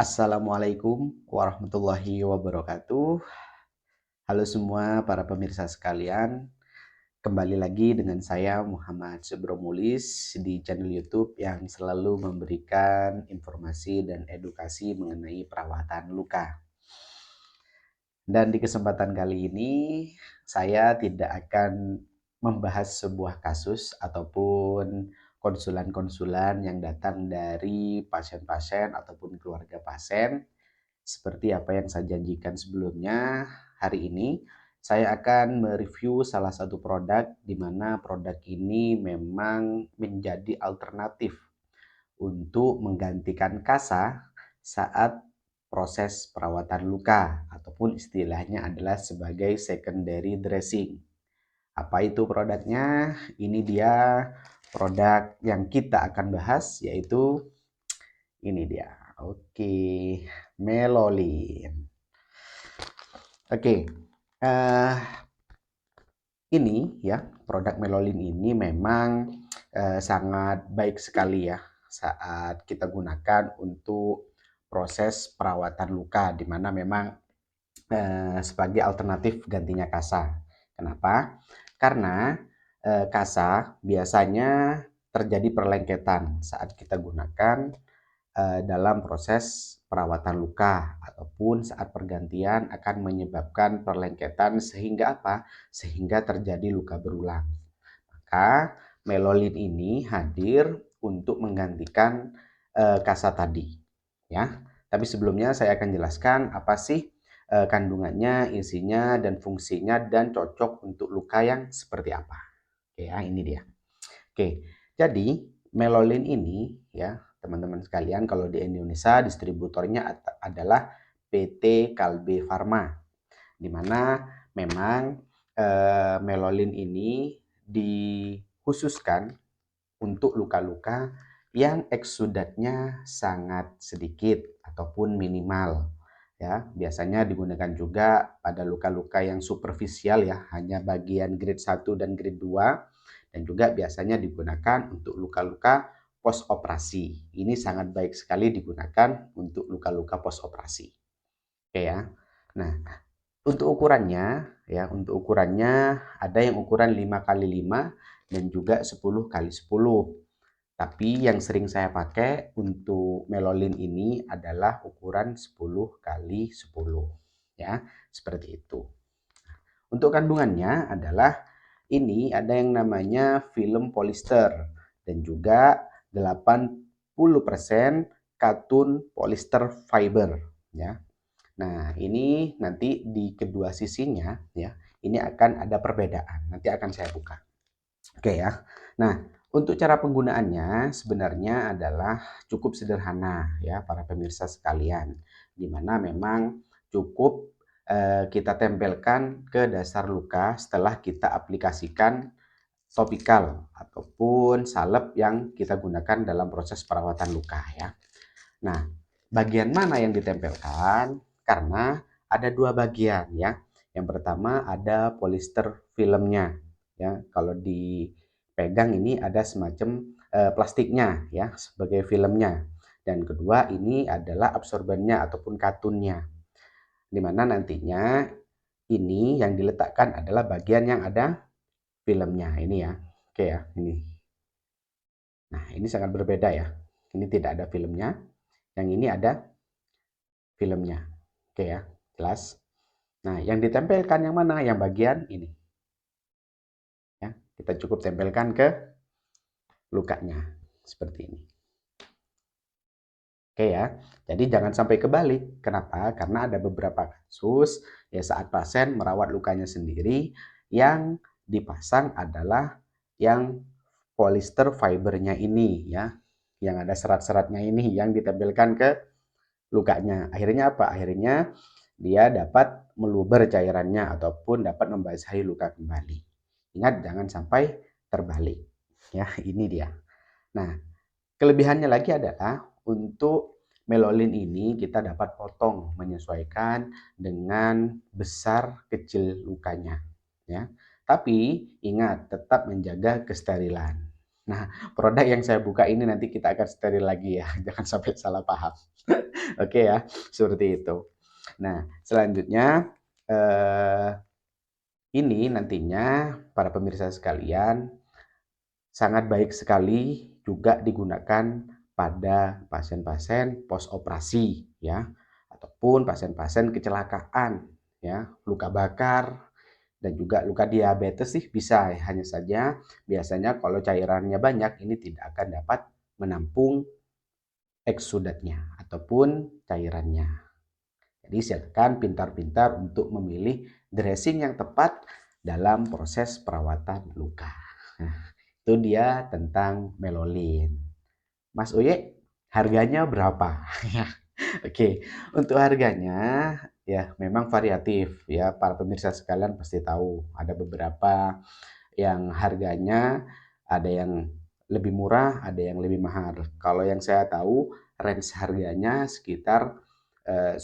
Assalamualaikum warahmatullahi wabarakatuh. Halo semua para pemirsa sekalian, kembali lagi dengan saya Muhammad Subromulis di channel YouTube yang selalu memberikan informasi dan edukasi mengenai perawatan luka. Dan di kesempatan kali ini saya tidak akan membahas sebuah kasus ataupun konsulan-konsulan yang datang dari pasien-pasien ataupun keluarga pasien. Seperti apa yang saya janjikan sebelumnya, hari ini saya akan mereview salah satu produk di mana produk ini memang menjadi alternatif untuk menggantikan kasa saat proses perawatan luka ataupun istilahnya adalah sebagai secondary dressing. Apa itu produknya? Ini dia produk yang kita akan bahas, yaitu ini dia. Oke, Melolin. Oke, eh, ini ya produk Melolin ini memang sangat baik sekali ya saat kita gunakan untuk proses perawatan luka, di mana memang sebagai alternatif gantinya kasa. Kenapa? Karena kasa biasanya terjadi perlengketan saat kita gunakan dalam proses perawatan luka ataupun saat pergantian akan menyebabkan perlengketan sehingga apa? Sehingga terjadi luka berulang. Maka Melolin ini hadir untuk menggantikan kasa tadi, ya. Tapi sebelumnya saya akan jelaskan apa sih kandungannya, isinya, dan fungsinya, dan cocok untuk luka yang seperti apa. Oke ya, ini dia. Oke, jadi Melolin ini ya teman-teman sekalian, kalau di Indonesia distributornya adalah PT Kalbe Farma, di mana memang Melolin ini dikhususkan untuk luka-luka yang eksudatnya sangat sedikit ataupun minimal. Ya, biasanya digunakan juga pada luka-luka yang superficial ya, hanya bagian grade 1 dan grade 2, dan juga biasanya digunakan untuk luka-luka post operasi. Ini sangat baik sekali digunakan untuk luka-luka post operasi. Oke ya. Nah, untuk ukurannya ada yang ukuran 5x5 dan juga 10x10. Tapi yang sering saya pakai untuk Melolin ini adalah ukuran 10x10 ya, seperti itu. Untuk kandungannya adalah ini ada yang namanya film polister dan juga 80% katun polister fiber ya. Nah, ini nanti di kedua sisinya ya, ini akan ada perbedaan. Nanti akan saya buka. Oke ya. Nah, untuk cara penggunaannya sebenarnya adalah cukup sederhana ya para pemirsa sekalian. Di mana memang cukup kita tempelkan ke dasar luka setelah kita aplikasikan topikal ataupun salep yang kita gunakan dalam proses perawatan luka ya. Nah, bagian mana yang ditempelkan? Karena ada dua bagian ya. Yang pertama ada polister filmnya ya. Kalau dipegang ini ada semacam plastiknya ya sebagai filmnya. Dan kedua ini adalah absorbennya ataupun katunnya. Di mana nantinya ini yang diletakkan adalah bagian yang ada filmnya ini ya. Oke ya, ini. Nah, ini sangat berbeda ya. Ini tidak ada filmnya. Yang ini ada filmnya. Oke ya, jelas. Nah, yang ditempelkan yang mana? Yang bagian ini. Ya, kita cukup tempelkan ke lukanya seperti ini. Oke ya. Jadi jangan sampai kebalik. Kenapa? Karena ada beberapa kasus ya saat pasien merawat lukanya sendiri yang dipasang adalah yang polister fibernya ini ya. Yang ada serat-seratnya ini yang ditempelkan ke lukanya. Akhirnya apa? Akhirnya dia dapat meluber cairannya ataupun dapat membasahi luka kembali. Ingat jangan sampai terbalik. Ya, ini dia. Nah, kelebihannya lagi adalah untuk Melolin ini kita dapat potong menyesuaikan dengan besar kecil lukanya, ya. Tapi ingat tetap menjaga kesterilan. Nah, produk yang saya buka ini nanti kita akan steril lagi ya, jangan sampai salah paham. Oke ya, seperti itu. Nah, selanjutnya eh, ini nantinya para pemirsa sekalian sangat baik sekali juga digunakan pada pasien-pasien post operasi ya, ataupun pasien-pasien kecelakaan ya, luka bakar dan juga luka diabetes sih bisa, hanya saja biasanya kalau cairannya banyak ini tidak akan dapat menampung eksudatnya ataupun cairannya. Jadi silakan pintar-pintar untuk memilih dressing yang tepat dalam proses perawatan luka. Nah, itu dia tentang melolin. Mas Uye, harganya berapa? Oke, untuk harganya ya memang variatif ya. Para pemirsa sekalian pasti tahu ada beberapa yang harganya ada yang lebih murah, ada yang lebih mahal. Kalau yang saya tahu range harganya sekitar 10.000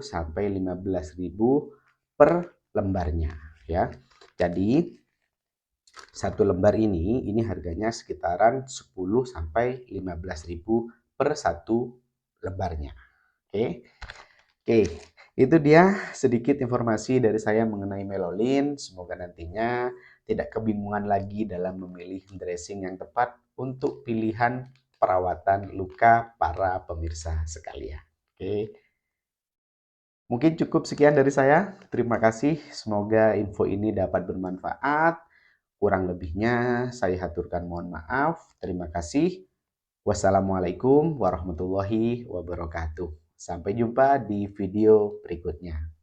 sampai 15.000 per lembarnya ya. Jadi satu lembar ini harganya sekitaran 10 sampai 15.000 per satu lembarnya. Oke. Oke, itu dia sedikit informasi dari saya mengenai melolin. Semoga nantinya tidak kebingungan lagi dalam memilih dressing yang tepat untuk pilihan perawatan luka para pemirsa sekalian. Oke, mungkin cukup sekian dari saya. Terima kasih. Semoga info ini dapat bermanfaat. Kurang lebihnya saya haturkan mohon maaf. Terima kasih. Wassalamualaikum warahmatullahi wabarakatuh. Sampai jumpa di video berikutnya.